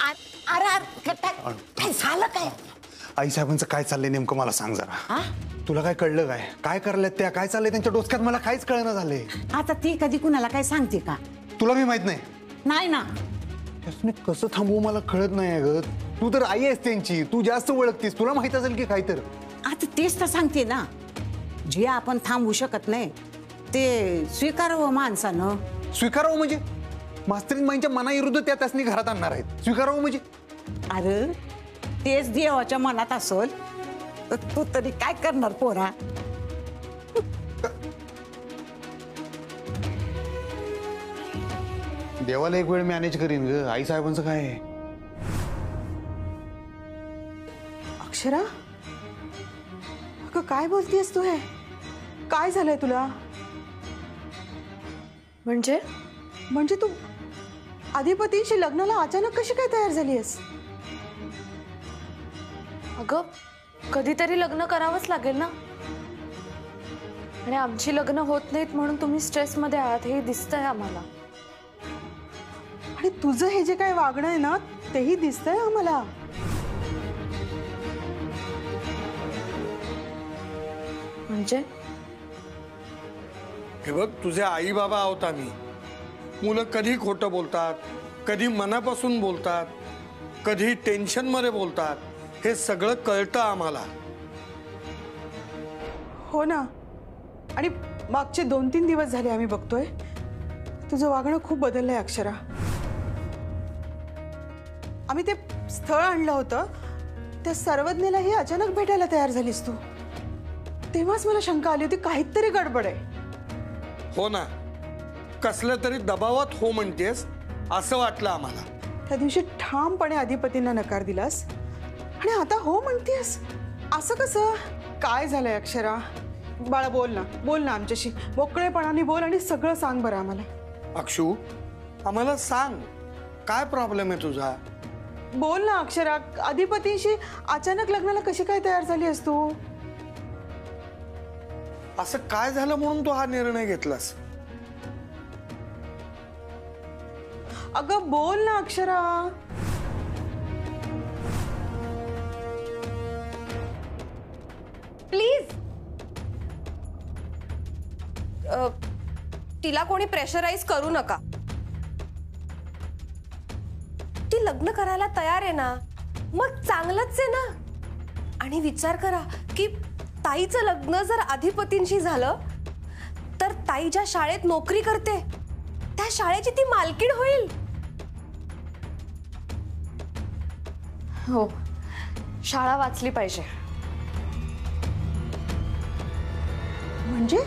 अरे काय झालं काय? आई साहेबांचं काय चाललंय नेमकं मला सांग जरा. तुला काय कळलं काय? काय करल्यात त्या? काय चाललंय त्यांच्या डोसक्यात? मला काहीच कळना झालंय. आता ती कधी कुणाला काय सांगते का? तुला मी माहित नाही. नाही ना. यासने कसं थांबवू मला कळत नाही ग. तू तर आई आहेस त्यांची, तू जास्त ओळखतीस, तुला माहित असेल की काय तर. आता तेच तर सांगते ना, जे आपण थांबवू शकत नाही ते स्वीकारावं माणसानं. स्वीकारावं म्हणजे? मास्तरीन माईंच्या मनाविरुद्ध त्या त्यासनी घरात आणणार आहेत. स्वीकारावं म्हणजे? अरे तेच देवाच्या मनात असेल तर तू तरी काय करणार पोरा? देवाला एक वेळ मॅनेज करीन ग. आई साहेबांचं काय? अक्षरा, अगं काय बोलतेस तू? हे काय झालंय तुला? म्हणजे तू अधिपतींशी लग्नाला अचानक कशी काय तयार झालीस? अगं कधीतरी लग्न करावंच लागेल ना. आणि आमची लग्न होत नाहीत म्हणून तुम्ही स्ट्रेस मध्ये आहात हे दिसतंय आम्हाला. आणि तुझं हे जे काय वागणं आहे ना तेही दिसतंय आम्हाला. म्हणजे हे बघ, तुझे आई बाबा आहोत आम्ही. मुलं कधी खोटं बोलतात, कधी मनापासून बोलतात, कधी टेन्शन मध्ये बोलतात, हे सगळं कळतं आम्हाला. हो ना. आणि मागचे 2-3 दिवस झाले आम्ही बघतोय तुझं वागणं खूप बदललंय अक्षरा. आम्ही ते स्थळ आणलं होतं त्या सर्वज्ञालाही अचानक भेटायला तयार झालीस तू. तेव्हाच मला शंका आली होती काहीतरी गडबड आहे. हो ना, कसल्या तरी दबावात हो म्हणतेस असं वाटलं आम्हाला. त्या दिवशी ठामपणे अधिपतींना नकार दिलास आणि आता हो म्हणतेस. असं कसं? काय झालंय अक्षरा? बाळा बोल ना आमच्याशी. मोकळेपणाने बोल आणि सगळं सांग बरं आम्हाला. अक्षू, आम्हाला सांग काय प्रॉब्लेम आहे तुझा? बोल ना अक्षरा. अधिपतींशी अचानक लग्नाला कशी काय तयार झाली आहेस तू? असं काय झालं म्हणून तू हा निर्णय घेतलास? अगं बोल ना अक्षरा. प्लीज. तिला कोणी प्रेशराईज करू नका. ती लग्न करायला तयार आहे ना, मग चांगलंच आहे ना. आणि विचार करा की ताईचं लग्न जर अधिपतींशी झालं तर ताई ज्या शाळेत नोकरी करते त्या शाळेची ती मालकीण होईल. हो, शाळा वाचली पाहिजे. म्हणजे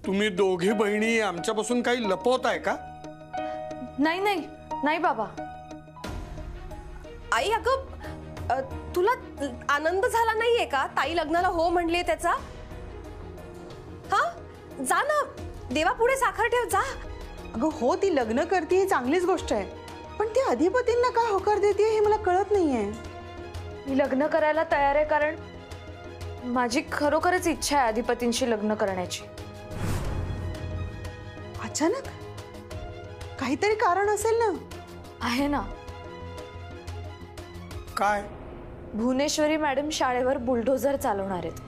तुम्ही दोघी बहिणी आमच्यापासून काही लपवताय का? नाही बाबा. आई, अगं तुला आनंद झाला नाहीये का ताई लग्नाला हो म्हणलीये त्याचा? हा, जा ना, देवापुढे साखर ठेव, जा. अगं हो, ती लग्न करते ही चांगलीच गोष्ट आहे, पण ती अधिपतींना का होकार देते हे मला कळत नाहीये. मी लग्न करायला तयार आहे कारण माझी खरोखरच इच्छा आहे अधिपतींशी लग्न करण्याची. अचानक काहीतरी कारण असेल ना? आहे ना. काय? भुवनेश्वरी मॅडम शाळेवर बुलडोझर चालवणार आहेत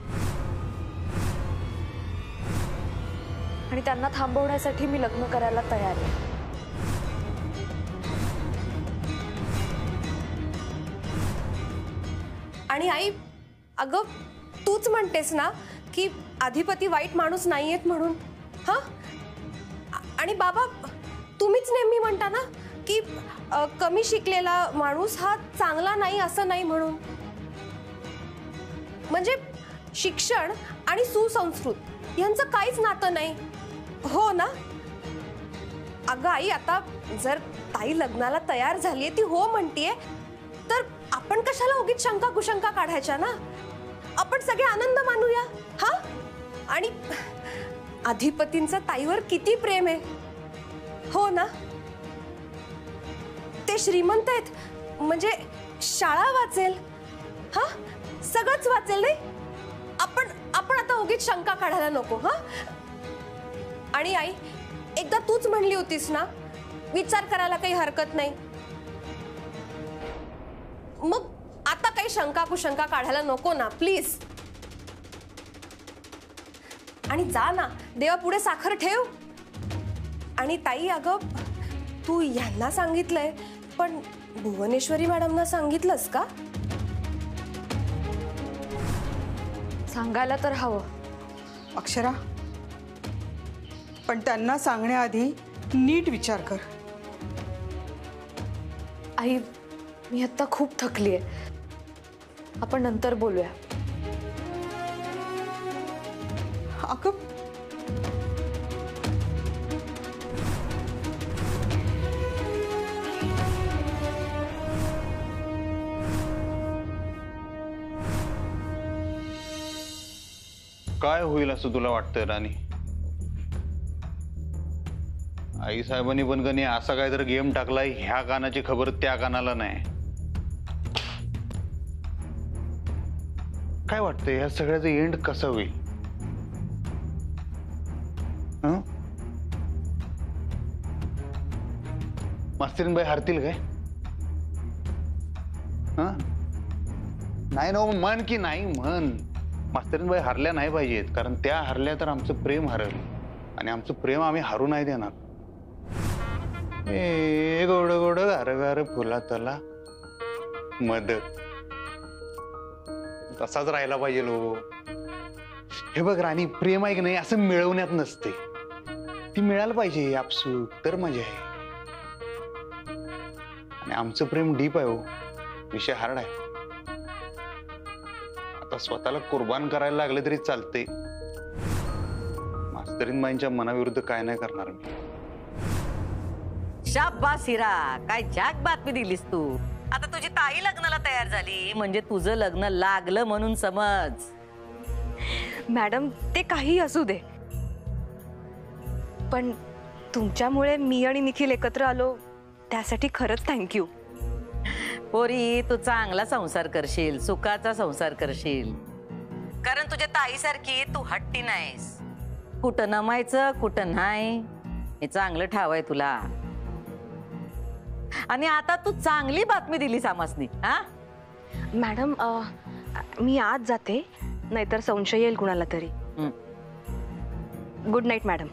आणि त्यांना थांबवण्यासाठी मी लग्न करायला तयार आहे. आणि आई, अगं तूच म्हणतेस ना की अधिपती वाईट माणूस नाहीयेत म्हणून. हा, आणि बाबा तुम्हीच नेहमी म्हणता ना की कमी शिकलेला माणूस हा चांगला नाही असं नाही म्हणून. म्हणजे शिक्षण आणि सुसंस्कृत यांचं काहीच नातं नाही, हो ना? अगं आई, आता जर ताई लग्नाला तयार झालीये, ती हो म्हणतीये, तर आपण कशाला उगीच शंका कुशंका काढायच्या ना? आपण सगळे आनंद मानूया. हा, आणि अधिपतींचं ताईवर किती प्रेम आहे, हो ना? ते श्रीमंत आहेत, म्हणजे शाळा वाचेल, हा सगळंच वाचेल. नाही, आपण आता उगीच शंका काढायला नको. हा, आणि आई एकदा तूच म्हणली होतीस ना, विचार करायला काही हरकत नाही. मग आता काही शंका कुशंका काढायला नको ना प्लीज. आणि जा ना, देवापुढे साखर ठेव. आणि ताई, अगं तू यांना सांगितलंय, पण भुवनेश्वरी मॅडमना सांगितलंस का? सांगायला तर हवं. अक्षरा, पण त्यांना सांगण्याआधी नीट विचार कर. आई, मी आता खूप थकलीये. आपण नंतर बोलूया. अगं काय होईल असं तुला वाटतंय राणी? आई साहेबांनी पण कधी असा काहीतरी गेम टाकलाय, ह्या कानाची खबर त्या कानाला नाही. काय वाटतंय ह्या सगळ्याचं एंड कसं होईल? मास्तरीनबाई हरतील काय? नाही ना, मन की नाही म्हण. मास्तरीनबाई हरल्या नाही पाहिजेत, कारण त्या हरल्या तर आमचं प्रेम हरल, आणि आमचं प्रेम आम्ही हरू नाही देणार. ए गोड गोड गार गार फुला तला मद तसाच राहायला पाहिजे लो. हे बघ राणी, प्रेम आहे की नाही असं मिळवण्यात नसते. ती मिळायला पाहिजे आपसूक, तर मजा आहे. आणि आमचं प्रेम डीप आहे हो, विषय हार्ड आहे. आता स्वतःला कुर्बान करायला लागले तरी चालते. मास्तरीनबाईंच्या मनाविरुद्ध काय नाही करणार मी. शाबास हिरा, काय जाग बातमी दिलीस तू. आता तुझी ताई लग्नाला तयार झाली म्हणजे तुझं लग्न लागलं म्हणून समज. मॅडम, ते काही असू दे, पण तुमच्यामुळे मी आणि निखिल एकत्र आलो त्यासाठी खरंच थँक्यू. पोरी, तू चांगला संसार करशील, सुखाचा संसार करशील, कारण तुझ्या ताईसारखी तू हट्टी नाहीस. कुठं नमायचं कुठं नाही हे चांगलं ठाव आहे तुला. आणि आता तू चांगली बातमी दिलीस आमासनी. हा मॅडम, मी आज जाते, नाहीतर संशय येईल कुणाला तरी. Good night madam.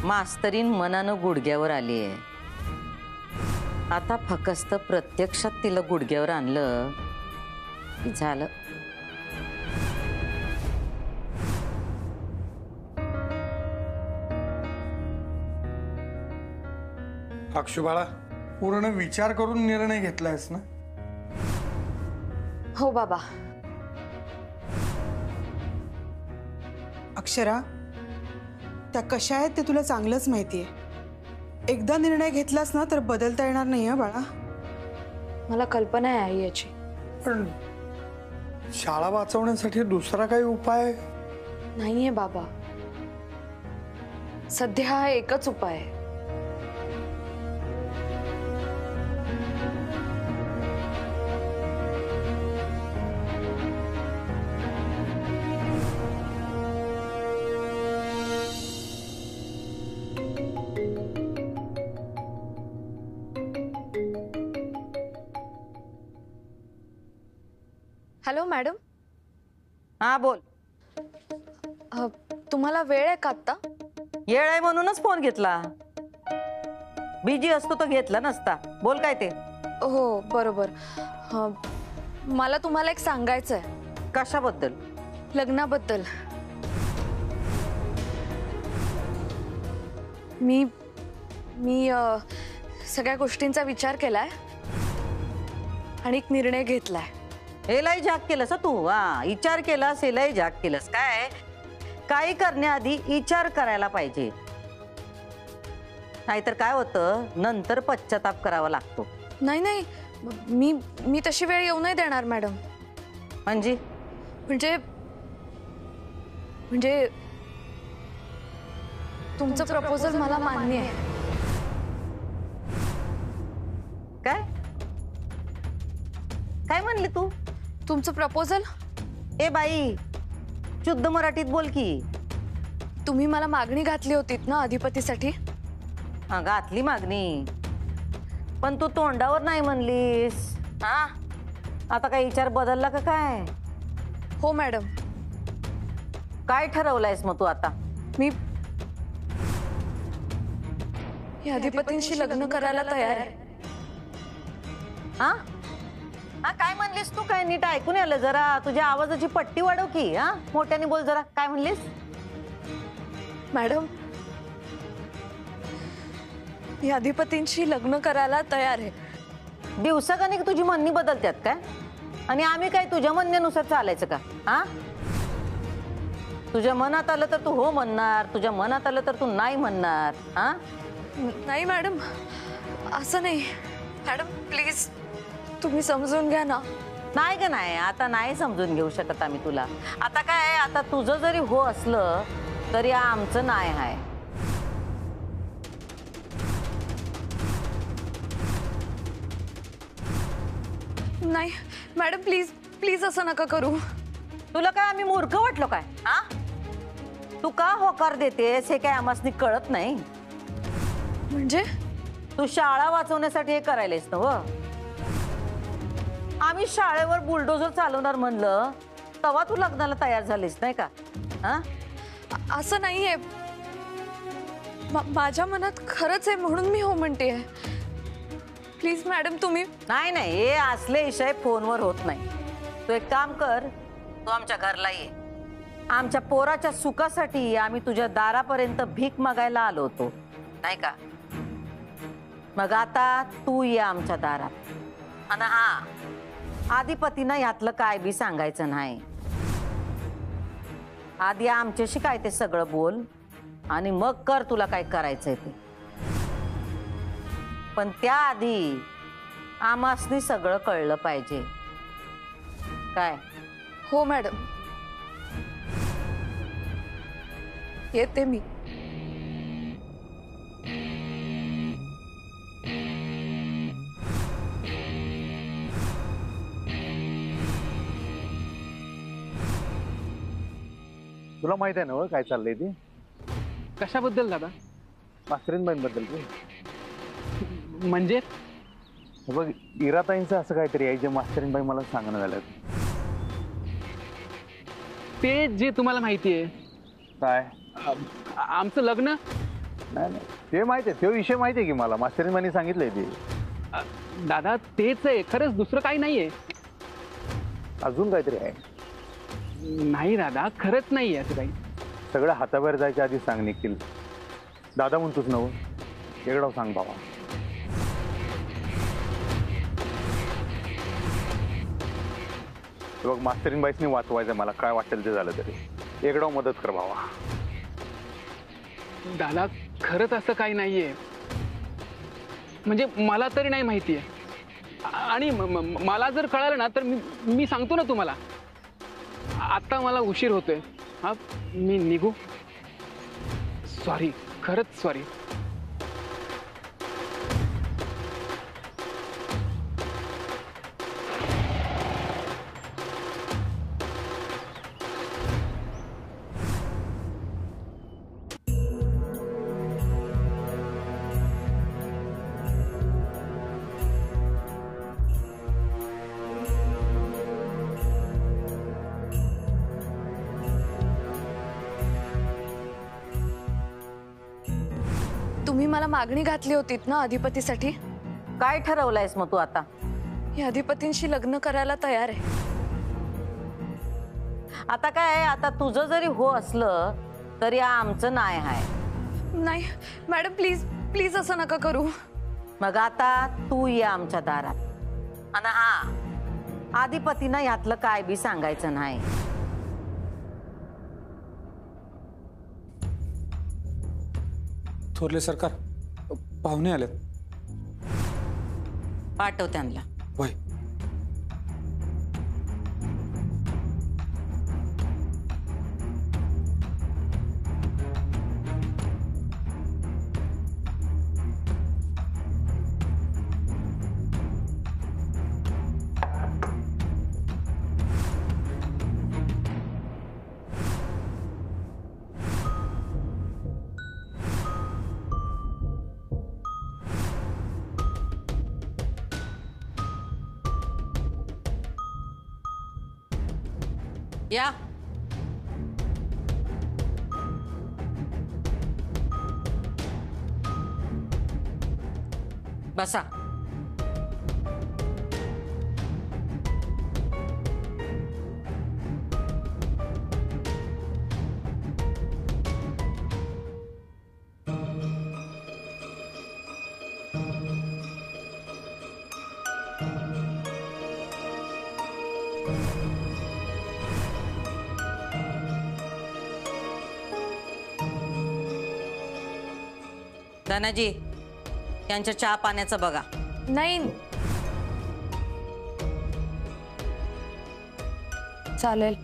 मास्तरीन मनानं गुडघ्यावर आली आहे. आता फक्त प्रत्यक्षात तिला गुडघ्यावर आणलं की झालं. अक्षुबाळा, पूर्ण विचार करून निर्णय घेतलायस ना? हो बाबा. अक्षरा, त्या कशा आहेत ते तुला चांगलंच माहितीये. एकदा निर्णय घेतलास ना तर बदलता येणार नाही बाळा. मला कल्पना आहे आई याची. पण शाळा वाचवण्यासाठी दुसरा काही उपाय नाहीये बाबा. सध्या हा एकच उपाय आहे. Hello madam. हा बोल. तुम्हाला वेळ आहे का आत्ता? येळ आहे म्हणूनच फोन घेतला. बिजी असतो तो घेतला नसता. बोल काय ते. हो बरोबर. मला तुम्हाला एक सांगायचं आहे. कशाबद्दल? लग्नाबद्दल. मी मी सगळ्या गोष्टींचा विचार केलाय आणि एक निर्णय घेतलाय. हेलाही जाग केलंस तू. हा, विचार केलास, हेलाही जाग केलंस. काय काही करण्याआधी विचार करायला पाहिजे, नाहीतर काय होतं नंतर पश्चाताप करावा लागतो. नाही नाही, मी तशी वेळ येऊ नाही देणार मॅडम. म्हणजे म्हणजे तुमचं प्रपोजल मला मान्य आहे. काय काय म्हणली तू? तुमचं प्रपोजल? ए बाई, शुद्ध मराठीत बोल की. तुम्ही मला मागणी घातली होतीत ना अधिपतीसाठी? हा, घातली मागणी, पण तू तोंडावर नाही म्हणलीस. हा, आता काय विचार बदलला का काय? हो मॅडम. काय ठरवलंयस मग तू आता? मी या अधिपतींशी लग्न करायला तयार आहे. हा हा, काय म्हणलीस तू? काय नीट ऐकून आलं जरा? तुझ्या आवाजाची पट्टी वाढव की. हा, मोठ्याने बोल जरा. काय म्हणलीस? मॅडम, मी अधिपतींशी लग्न करायला तयार आहे. दिवसागणिक तुझी म्हणणी बदलतात काय? आणि आम्ही काय तुझ्या म्हणण्यानुसार चालायचं का? हा, तुझ्या मनात आलं तर तू हो म्हणणार, तुझ्या मनात आलं तर तू नाही म्हणणार. हा, नाही मॅडम, असं नाही. मॅडम प्लीज तुम्ही समजून घ्या ना. नाही ग नाही, आता नाही समजून घेऊ शकत आम्ही तुला. आता काय, आता तुझं जरी हो असलं तरी आमचं नाही आहे. नाही मॅडम, प्लीज प्लीज असं नका करू. तुला काय आम्ही मूर्ख वाटलो काय? हा, तू का होकार देतेस हे काय आम्हाला कळत नाही. म्हणजे तू शाळा वाचवण्यासाठी हे करायलेस ना? व आम्ही शाळेवर बुलडोजर चालवणार म्हणलं तेव्हा तू लग्नाला तयार झालीस नाही का? हा, असं नाहीये. माझ्या मनात खरंच आहे म्हणून मी हो म्हणते. प्लीज मॅडम तुम्ही. नाही नाही, हे असले विषय फोनवर होत नाही. तू एक काम कर, तू आमच्या घरला ये. आमच्या पोराच्या सुखासाठी आम्ही तुझ्या दारापर्यंत भीक मागायला आलो होतो नाही का? मग आता तू ये आमच्या दारात. आणि हा, अधिपतीनं यातलं काय बी सांगायचं नाही. आधी आमच्याशी काय ते सगळं बोल आणि मग कर तुला काय करायचंय ते. पण त्याआधी आमासनी सगळं कळलं पाहिजे काय? हो मॅडम, येते मी. तुला माहित आहे ना काय चाललंय ते? कशाबद्दल दादा? मास्तरीनबाईंबद्दल रे. म्हणजे हे बघ, इराताईंचं असं काहीतरी आहे जे मास्तरीनबाई मला सांगणं झालं. ते जे तुम्हाला माहिती आहे काय? आमचं लग्न. नाही नाही, ते माहिती आहे, तो विषय माहिती आहे की मला. मास्तरीनबाईंनी सांगितलंय ते. दादा तेच आहे, खरंच दुसरं काही नाहीये. अजून काहीतरी आहे? नाही दादा, खरंच नाही आहे असं काही. सगळं हाताबाहेर जायच्या आधी सांग निखिल. दादा म्हणतोच नव, एकडाव सांग बाबा. बघ, मास्तरीनबाईसनी वाचवायचं मला, काय वाटेल ते झालं तरी. एकडाव मदत कर भावा. दादा खरंच असं काही नाहीये, म्हणजे मला तरी नाही माहिती आहे. आणि मला जर कळालं ना तर मी सांगतो ना तुम्हाला. आता मला उशीर होतोय. हा, मी निघू. सॉरी, खरंच सॉरी. तुम्ही मला मागणी घातली होतीत ना अधिपतीसाठी? काय ठरवलंयस मग तू आता? या अधिपतींशी लग्न करायला तयार आहे. आता काय, आता तुझं जरी हो असलं तरी आमचं नाही आहे. नाही मॅडम, प्लीज प्लीज असं नका करू. मग आता तू ये आमच्या दारात. आणि हा, अधिपतीनं यातलं काय बी सांगायचं नाही. थोरले सरकार, पाहुणे आलेत. पाठव त्यांना. होय. या. बसा. धनाजी, यांच्या चहा पाण्याचं बघा. नाही चालेल.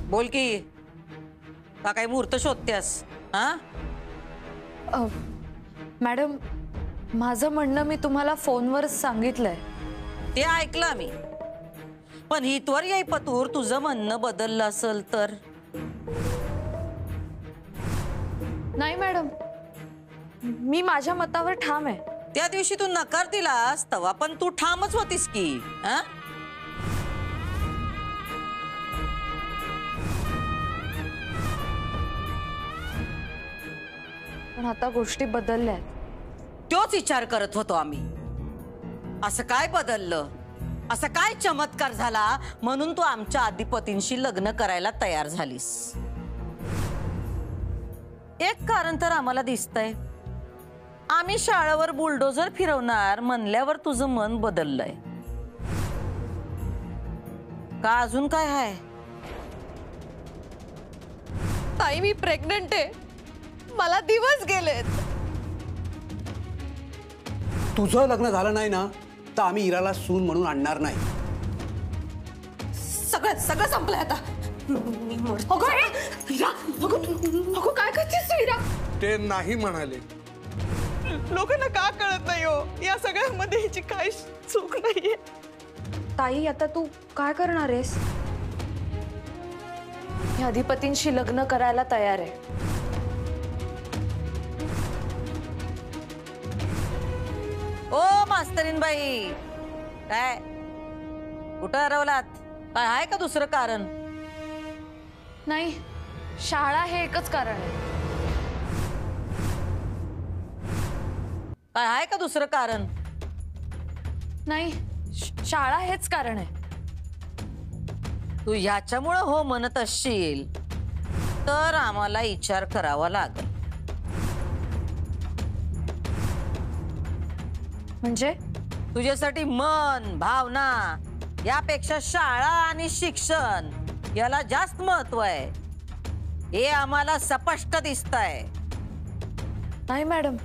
बोल की, का काही मुहूर्त शोधतेस? हा, मॅडम माझं म्हणणं मी तुम्हाला फोनवर सांगितलंय. ते ऐकलं मी, पण हितवर येई पतूर तुझं म्हणणं बदललं असेल तर? नाही मॅडम, मी माझ्या मतावर ठाम आहे. त्या दिवशी तू नकार दिलास तेव्हा पण तू ठामच होतीस की. हा, पण आता गोष्टी बदलल्या. तोच विचार करत होतो आम्ही. असं काय बदललं, असं काय चमत्कार झाला म्हणून तू आमच्या अधिपतींशी लग्न करायला तयार झालीस? एक कारण तर आम्हाला दिसतंय. आम्ही शाळेवर बुलडोजर फिरवणार म्हणल्यावर तुझं मन बदललंय का? अजून काय आहे? ताई मी प्रेग्नंट आहे, मला दिवस गेलेत. तुझं लग्न झालं नाही ना तर आम्ही इराला सून म्हणून आणणार नाही. सगळं सगळं संपलंय आता. काय करतेस तू इरा? ते नाही म्हणाले. लोकांना का कळत नाही हो, या सगळ्यामध्ये हिची काही चूक नाहीये. ताई आता तू काय करणार आहेस? मी अधिपतींशी लग्न करायला तयार आहे. ओ मास्तरीन बाई, काय कुठं हरवलात? काय आहे का दुसरं कारण? नाही, शाळा हे एकच कारण आहे. काय आहे का दुसरं कारण? नाही, शाळा हेच कारण आहे. तू ह्याच्यामुळं हो म्हणत असशील तर आम्हाला विचार करावा लागेल. म्हणजे तुझ्यासाठी मन, भावना यापेक्षा शाळा आणि शिक्षण याला जास्त महत्व आहे हे आम्हाला स्पष्ट दिसतंय. नाही मॅडम,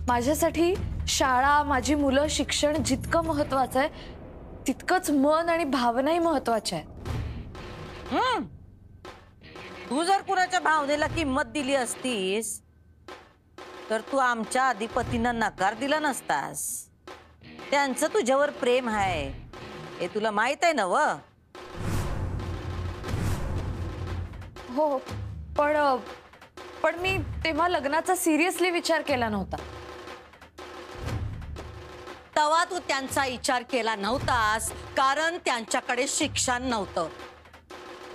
माझ्यासाठी शाळा, माझी मुलं, शिक्षण जितकं महत्वाचं आहे तितकंच मन आणि भावनाही महत्वाच्या आहेत. तू जर कुणाच्या भावनेला किंमत दिली असतीस तर तू आमच्या अधिपतींना नकार दिला नसतास. त्यांचं तुझ्यावर प्रेम आहे हे तुला माहित आहे ना? व हो, पण मी तेव्हा लग्नाचा सिरियसली विचार केला नव्हता. तेव्हा तू त्यांचा विचार केला नव्हतास कारण त्यांच्याकडे शिक्षण नव्हतं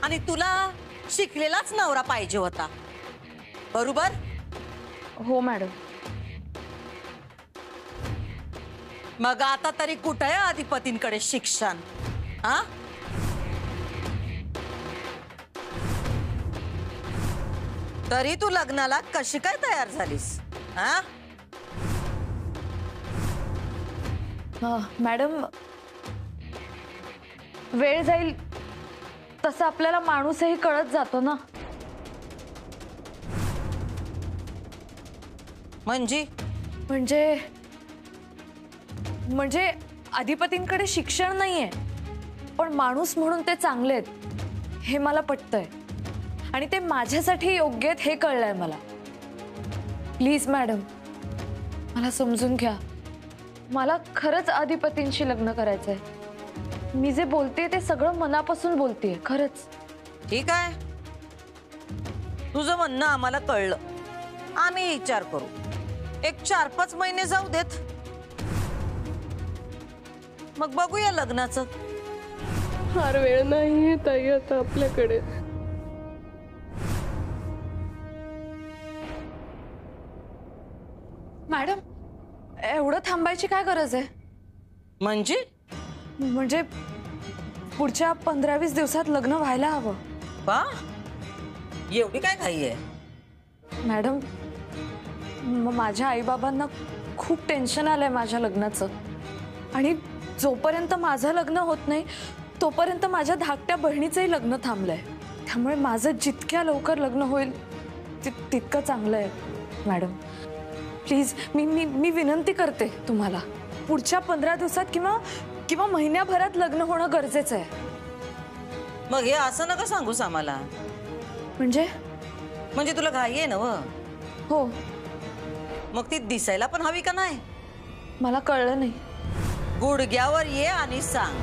आणि तुला शिकलेलाच नवरा पाहिजे होता, बरोबर? हो मॅडम. मग आता तरी कुठे आहे अधिपतींकडे शिक्षण? हा, तरी तू लग्नाला कशी काय तयार झालीस? हा, मॅडम वेळ जाईल तसं आपल्याला माणूसही कळत जातो ना. म्हणजे अधिपतींकडे शिक्षण नाहीये पण माणूस म्हणून ते चांगले आहेत हे मला पटतंय आणि ते माझ्यासाठी योग्य आहेत हे कळलंय मला. प्लीज मॅडम, मला समजून घ्या. मला खरंच अधिपतींशी लग्न करायचंय. मी जे बोलते ते सगळं मनापासून बोलतेय, खरंच. ठीक आहे, तुझं म्हणणं आम्हाला कळलं. आम्ही विचार करू. एक 4-5 महिने जाऊ देत, मग बघूया लग्नाचं. फार वेळ नाहीये ताई आता आपल्याकडे. मॅडम, एवढं थांबायची काय गरज आहे? म्हणजे पुढच्या 15-20 दिवसात लग्न व्हायला हवं. बा, एवढी काय घाई आहे? मॅडम, माझ्या आईबाबांना खूप टेन्शन आलंय माझ्या लग्नाचं. आणि जोपर्यंत माझं लग्न होत नाही तोपर्यंत माझ्या धाकट्या बहिणीचंही लग्न थांबलंय. त्यामुळे माझं जितक्या लवकर लग्न होईल तितकं चांगलं आहे. मॅडम प्लीज, मी विनंती करते तुम्हाला, पुढच्या 15 दिवसात किंवा महिन्याभरात लग्न होणं गरजेचं आहे. मग हे असं नका सांगूस आम्हाला. म्हणजे तुला घाई आहे ना? हो. मग ती दिसायला पण हवी का नाही? मला कळलं नाही. गुडघ्यावर ये आणि सांग.